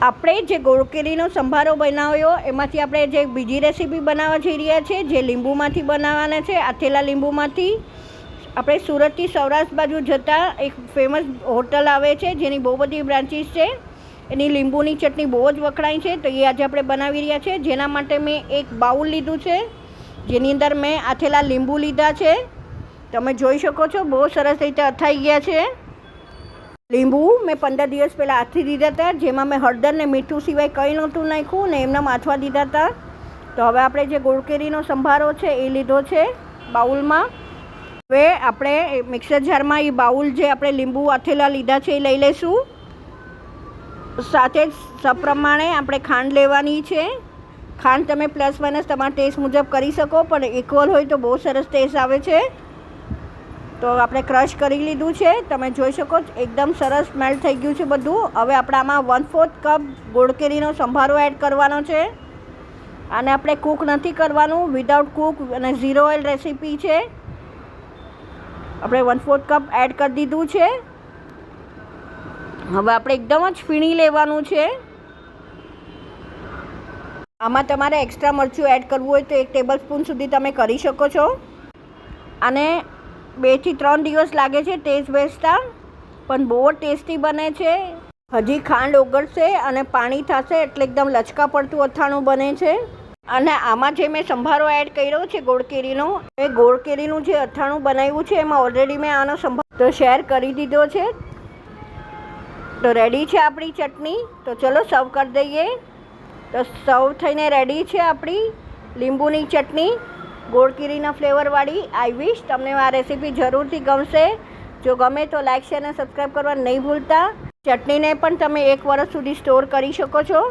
આપણે જે ગોળ કેરીનો સંભારો બનાવ્યો એમાંથી આપણે જે બીજી રેસીપી બનાવવા જઈ રહ્યા છે, જે લીંબુમાંથી બનાવવાના છે, આથેલા લીંબુમાંથી. આપણે સુરતથી સૌરાષ્ટ્ર બાજુ જતાં એક ફેમસ હોટલ આવે છે જેની બહુ બધી બ્રાન્ચીસ છે. એની લીંબુની ચટણી બહુ જ વખણાય છે, તો એ આજે આપણે બનાવી રહ્યા છે. જેના માટે મેં એક બાઉલ લીધું છે, જેની અંદર મેં આથેલા લીંબુ લીધા છે. તમે જોઈ શકો છો બહુ સરસ રીતે અથાઈ ગયા છે. લીંબુ મેં 15 દિવસ પહેલાં આથી દીધા હતા, જેમાં મેં હળદર ને મીઠું સિવાય કંઈ નહોતું નાખ્યું ને એમને આથવા દીધા હતા. તો હવે આપણે જે ગોળ કેરીનો સંભારો છે એ લીધો છે બાઉલમાં. હવે આપણે મિક્સર જારમાં એ બાઉલ જે આપણે લીંબુ આથેલા લીધા છે એ લઈ લઈશું. સાથે જ સપ્રમાણે આપણે ખાંડ લેવાની છે. ખાંડ તમે પ્લસ માઇનસ તમારા ટેસ્ટ મુજબ કરી શકો, પણ ઇક્વલ હોય તો બહુ સરસ ટેસ્ટ આવે છે. તો આપણે ક્રશ કરી લીધું છે, તમે જોઈ શકો એકદમ સરસ મેલ્ટ થઈ ગયું છે બધું. હવે આપણે આમાં 1/4 કપ ગોળ કેરીનો સંભારો એડ કરવાનો છે. આને આપણે કૂક નથી કરવાનું, વિધાઉટ કૂક અને 0 ઓઇલ રેસીપી છે. આપણે 1/4 કપ એડ કરી દીધું છે. હવે આપણે એકદમ જ ફીણી લેવાનું છે. આમાં તમારે એક્સ્ટ્રા મરચું એડ કરવું હોય તો 1 ટેબલ સ્પૂન સુધી તમે કરી શકો છો. અને 2 થી 3 દિવસ લાગે છે ટેસ્ટ બેસતા, પણ બહુ ટેસ્ટી બને છે. હજી ખાંડ ઓગળશે અને પાણી થશે એટલે એકદમ લચકા પડતું અથાણું બને છે. અને આમાં જે મેં સંભારો એડ કર્યો છે ગોળ કેરીનો, એ ગોળ કેરીનું જે અથાણું બનાવ્યું છે એમાં ઓલરેડી મેં આનો સંભારો તો શેર કરી દીધો છે. તો રેડી છે આપણી ચટણી. તો ચલો સર્વ કરી દઈએ. તો સર્વ થઈને રેડી છે આપણી લીંબુની ચટણી ગોળ કેરીના ફ્લેવરવાળી. આઈ વિશ તમને આ રેસીપી જરૂરથી ગમશે. જો ગમે તો લાઇક શેર અને સબસ્ક્રાઈબ કરવા નહીં ભૂલતા. ચટણીને પણ તમે 1 વર્ષ સુધી સ્ટોર કરી શકો છો.